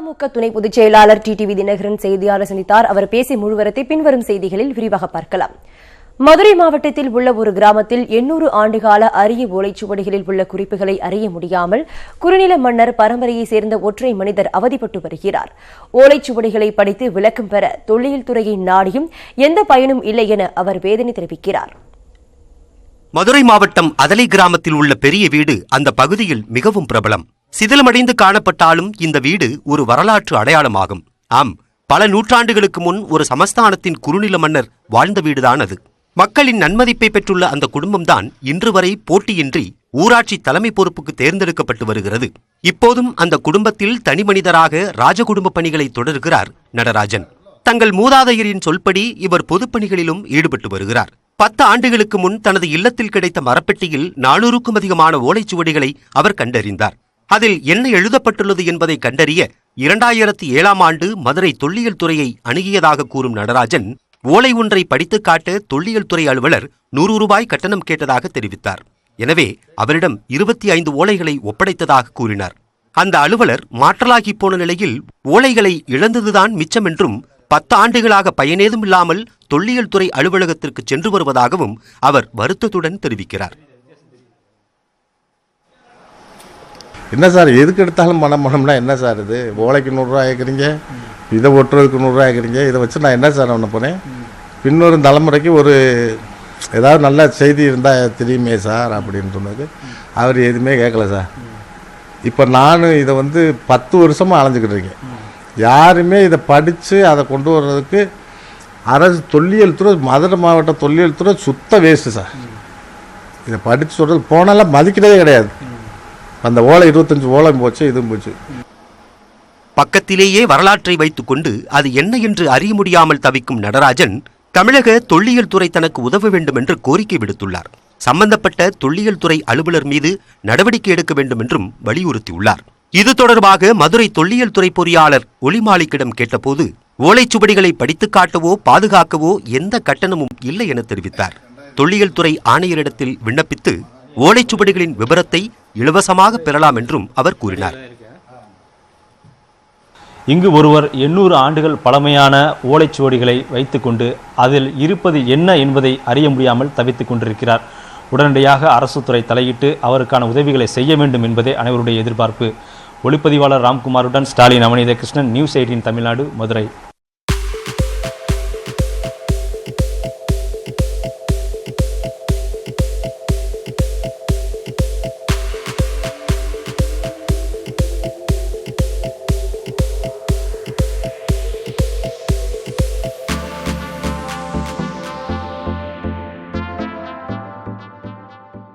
அமமுக துணை பொதுச் செயலாளர் டிடிவி தினகரன் செய்தியாளர் சந்தித்தார். அவர் பேசிய முழுவரத்தை பின்வரும் செய்திகளில் விரிவாக பார்க்கலாம். மதுரை மாவட்டத்தில் உள்ள ஒரு கிராமத்தில் 800 ஆண்டுகால அரிய ஓலைச்சுவடிகளில் உள்ள குறிப்புகளை அறிய முடியாமல் குறுநில மன்னர் பரம்பரையைச் சேர்ந்த ஒற்றை மனிதர் அவதிப்பட்டு வருகிறார். ஓலைச்சுவடிகளை படித்து விளக்கம் பெற தொல்லியல் துறையை நாடியும் எந்த பயனும் இல்லை என அவர் வேதனை தெரிவிக்கிறார். மதுரை மாவட்டம் அதலை கிராமத்தில் உள்ள பெரிய வீடு அந்த பகுதியில் மிகவும் பிரபலம். சிதிலமடைந்து காணப்பட்டாலும் இந்த வீடு ஒரு வரலாற்று அடையாளமாகும். ஆம், பல நூற்றாண்டுகளுக்கு முன் ஒரு சமஸ்தானத்தின் குறுநில மன்னர் வாழ்ந்த வீடுதான் அது. மக்களின் நன்மதிப்பை பெற்றுள்ள அந்த குடும்பம்தான் இன்று வரை போட்டியின்றி ஊராட்சி தலைமை பொறுப்புக்கு தேர்ந்தெடுக்கப்பட்டு வருகிறது. இப்போதும் அந்த குடும்பத்தில் தனிமனிதராக ராஜகுடும்ப பணிகளை தொடர்கிறார் நடராஜன். தங்கள் மூதாதையரின் சொல்படி இவர் பொதுப்பணிகளிலும் ஈடுபட்டு வருகிறார். 10 ஆண்டுகளுக்கு முன் தனது இல்லத்தில் கிடைத்த மரப்பெட்டியில் 400க்கும் அதிகமான ஓலைச்சுவடிகளை அவர் கண்டறிந்தார். அதில் என்ன எழுதப்பட்டுள்ளது என்பதை கண்டறிய 2007ஆம் ஆண்டு மதுரை தொல்லியல் துறையை அணுகியதாக கூறும் நடராஜன், ஓலை ஒன்றை படித்துக் காட்ட தொல்லியல் துறை அலுவலர் 100 ரூபாய் கட்டணம் கேட்டதாக தெரிவித்தார். எனவே அவரிடம் 25 ஓலைகளை ஒப்படைத்ததாக கூறினார். அந்த அலுவலர் மாற்றலாகி போன நிலையில் ஓலைகளை இழந்ததுதான் மிச்சம் என்றும் 10 ஆண்டுகளாக பயனேதும் இல்லாமல் தொல்லியல் துறை அலுவலகத்திற்கு சென்று வருவதாகவும் அவர் வருத்தத்துடன் தெரிவிக்கிறார். என்ன சார், எதுக்கு எடுத்தாலும் பணம்னா என்ன சார், இது ஓலைக்கு 100 ரூபா கேட்குறீங்க, இதை ஒட்டுறதுக்கு 100 ரூபா கேட்குறீங்க, இதை வச்சு நான் என்ன சார் பண்ண போனேன்? பின்னொரு தலைமுறைக்கு ஒரு ஏதாவது நல்ல செய்தி இருந்தால் தெரியுமே சார் அப்படின்னு சொன்னது அவர் எதுவுமே கேட்கல சார். இப்போ நான் இதை 10 வருஷமாக அலைஞ்சிக்கிட்டு இருக்கேன். யாருமே இதை படித்து அதை கொண்டு வர்றதுக்கு அரசு தொல்லியல் துறை, மதுரை மாவட்ட தொல்லியல் துறை சுத்த வேஸ்ட்டு சார். இதை படித்து சொல்கிறது போனாலும் மதிக்கிறதே கிடையாது. அந்த ஓலை 25 ஓலை போச்சு, இதுவும் போச்சு. பக்கத்திலேயே வரலாற்றை வைத்துக் கொண்டு அது என்ன என்று அறிய முடியாமல் தவிக்கும் நடராஜன், தமிழக தொல்லியல் துறை தனக்கு உதவ வேண்டும் என்று கோரிக்கை விடுத்துள்ளார். சம்பந்தப்பட்ட தொல்லியல் துறை அலுவலர் மீது நடவடிக்கை எடுக்க வேண்டும் என்றும் வலியுறுத்தியுள்ளார். இது தொடர்பாக மதுரை தொல்லியல் துறை பொறியாளர் ஒளிமாலிக்கிடம் கேட்டபோது, ஓலைச்சுவடிகளை படித்துக் காட்டவோ பாதுகாக்கவோ எந்த கட்டணமும் இல்லை என தெரிவித்தார். தொல்லியல் துறை ஆணையரிடத்தில் விண்ணப்பித்து ஓலைச்சுவடிகளின் விபரத்தை இலவசமாக பெறலாம் என்றும் அவர் கூறினார். இங்கு ஒருவர் 800 ஆண்டுகள் பழமையான ஓலைச்சுவடிகளை வைத்துக்கொண்டு அதில் இருப்பது என்ன என்பதை அறிய முடியாமல் தவித்துக் கொண்டிருக்கிறார். உடனடியாக அரசு துறை தலையிட்டு அவருக்கான உதவிகளை செய்ய வேண்டும் என்பதே அனைவருடைய எதிர்பார்ப்பு. ஒளிப்பதிவாளர் ராம்குமாருடன் ஸ்டாலின், அவனித கிருஷ்ணன், நியூஸ் 18 தமிழ்நாடு, மதுரை.